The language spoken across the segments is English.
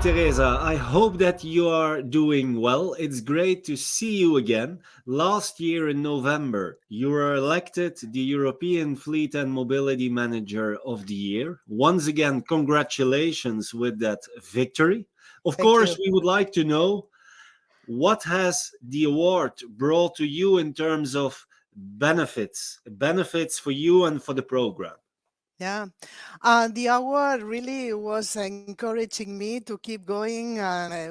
Teresa, I hope that you are doing well. It's great to see you again. Last year in November, you were elected the European Fleet and Mobility Manager of the Year. Once again, congratulations with that victory. Of Thank course, you. we would like to know what has the award brought to you in terms of benefits for you and for the program. Yeah. The award really was encouraging me to keep going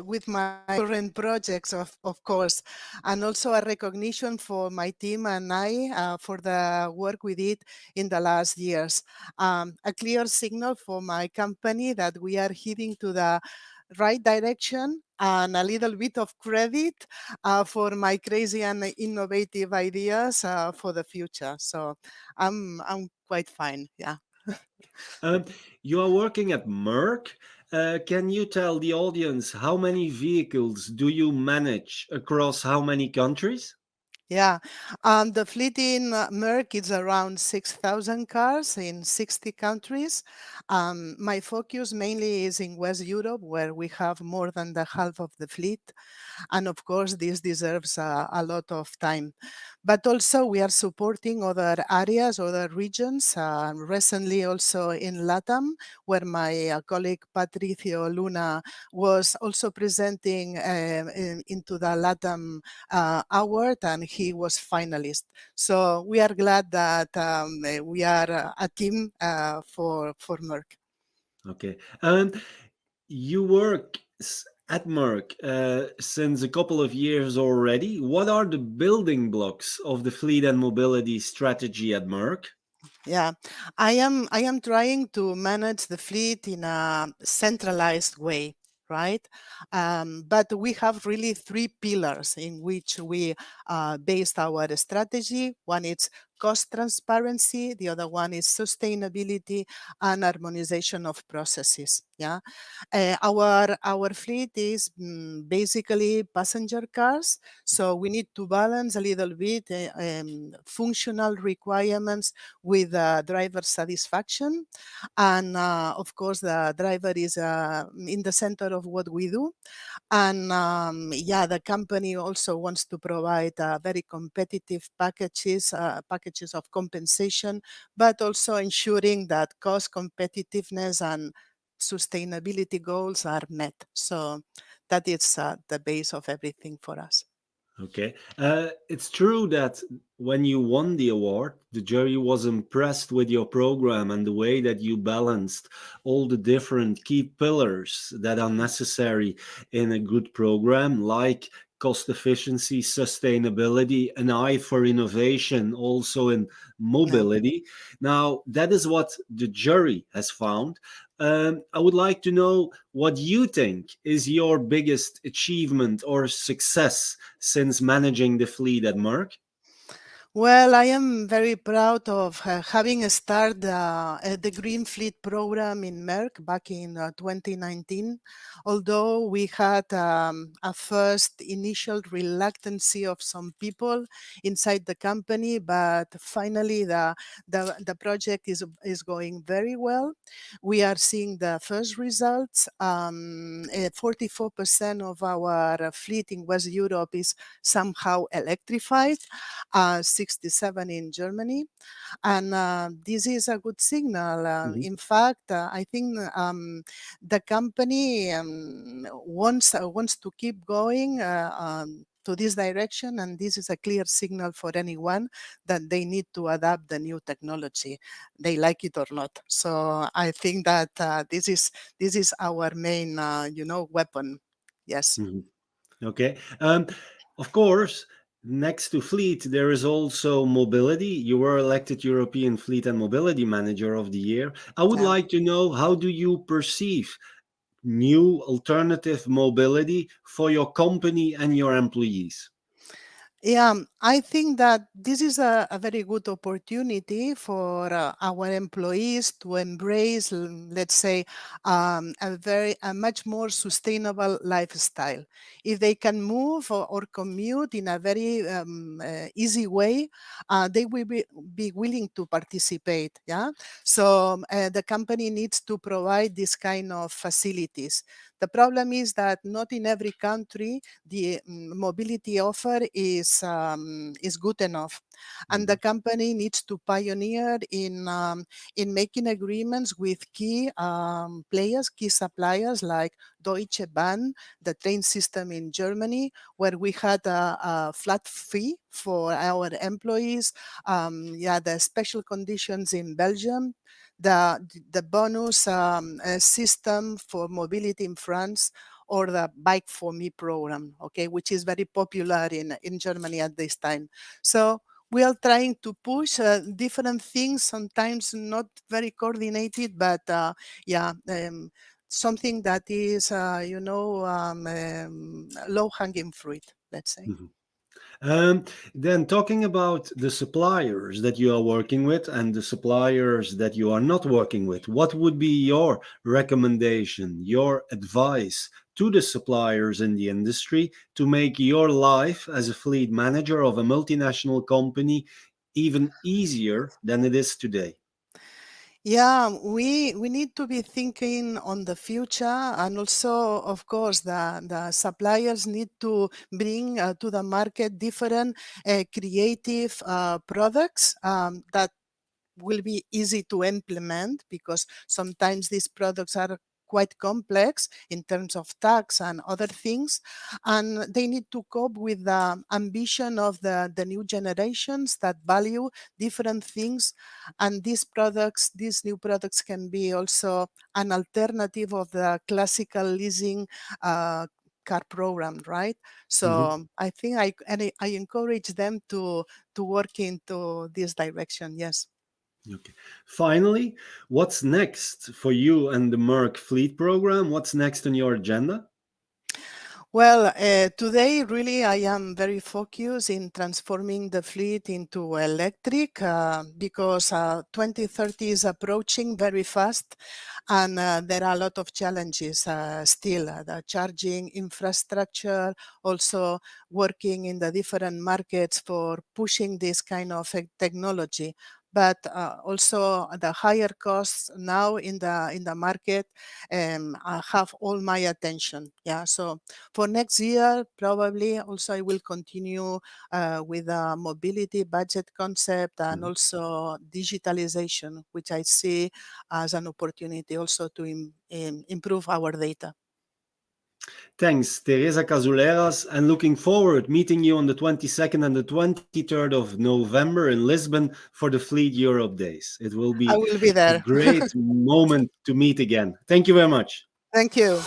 with my current projects, of course, and also a recognition for my team and I for the work we did in the last years. A clear signal for my company that we are heading to the right direction, and a little bit of credit for my crazy and innovative ideas for the future. So I'm quite fine. Yeah. Um, you are working at Merck. Can you tell the audience how many vehicles do you manage across how many countries? Yeah, the fleet in Merck is around 6,000 cars in 60 countries. My focus mainly is in West Europe, where we have more than the half of the fleet. And of course, this deserves a lot of time. But also, we are supporting other areas, other regions. Recently, also in LATAM, where my colleague Patricio Luna was also presenting into the LATAM award, and he was finalist. So we are glad that we are a team for Merck. Okay. You work at Merck since a couple of years already. What are the building blocks of the fleet and mobility strategy at Merck? Yeah, I am trying to manage the fleet in a centralized way, right? But we have really three pillars in which we based our strategy. One is cost transparency, the other one is sustainability and harmonization of processes. Yeah, our fleet is basically passenger cars, so we need to balance a little bit functional requirements with driver satisfaction. And of course, the driver is in the center of what we do. And yeah, the company also wants to provide very competitive packages of compensation, but also ensuring that cost competitiveness and sustainability goals are met. So that is the base of everything for us. Okay. It's true that when you won the award, the jury was impressed with your program and the way that you balanced all the different key pillars that are Mhm. necessary in a good program, like cost efficiency, sustainability, an eye for innovation, also in Yeah. mobility. Now, that is what the jury has found. I would like to know what you think is your biggest achievement or success since managing the fleet at Merck. Well, I am very proud of having started the Green Fleet program in Merck back in 2019. Although we had a first initial reluctancy of some people inside the company, but finally the project is going very well. We are seeing the first results. 44% of our fleet in West Europe is somehow electrified, 67 in Germany. And this is a good signal. Mhm. In fact, I think the company wants to keep going to this direction, and this is a clear signal for anyone that they need to adapt the new technology, they like it or not. So I think that this is our main weapon. Yes. Mhm. Okay. Of course, next to fleet, there is also mobility. You were elected European Fleet and Mobility Manager of the Year. I would Yeah. like to know, how do you perceive new alternative mobility for your company and your employees? Yeah, I think that this is a very good opportunity for our employees to embrace, let's say, a much more sustainable lifestyle. If they can move or commute in a very easy way, they will be willing to participate. Yeah, so the company needs to provide this kind of facilities. The problem is that not in every country the mobility offer is good enough, and the Mhm. company needs to pioneer in making agreements with key players, key suppliers like Deutsche Bahn, the train system in Germany, where we had a flat fee for our employees. Yeah, the special conditions in Belgium, the bonus system for mobility in France, or the Bike for Me program, okay, which is very popular in Germany at this time. So we are trying to push different things, sometimes not very coordinated, but yeah, something that is, low hanging fruit, let's say. Mhm. Then talking about the suppliers that you are working with and the suppliers that you are not working with, what would be your recommendation, your advice to the suppliers in the industry to make your life as a fleet manager of a multinational company even easier than it is today? Yeah, we need to be thinking on the future, and also, of course, the suppliers need to bring to the market different creative products that will be easy to implement, because sometimes these products are quite complex in terms of tax and other things, and they need to cope with the ambition of the new generations that value different things. And these new products can be also an alternative of the classical leasing car program, right? Mhm. So I think I encourage them to work into this direction. Yes. Okay. Finally, what's next for you and the Merck fleet program? What's next on your agenda? Well, today really I am very focused in transforming the fleet into electric, because 2030 is approaching very fast, and there are a lot of challenges still. The charging infrastructure, also working in the different markets for pushing this kind of technology. But also the higher costs now in the market have all my attention. Yeah, so for next year, probably also I will continue with a mobility budget concept, and Mhm. also digitalization, which I see as an opportunity also to improve our data. Thanks, Teresa Casulleras, and looking forward meeting you on the 22nd and the 23rd of November in Lisbon for the Fleet Europe Days. It will I be will be a there. great moment to meet again. Thank you very much. Thank you.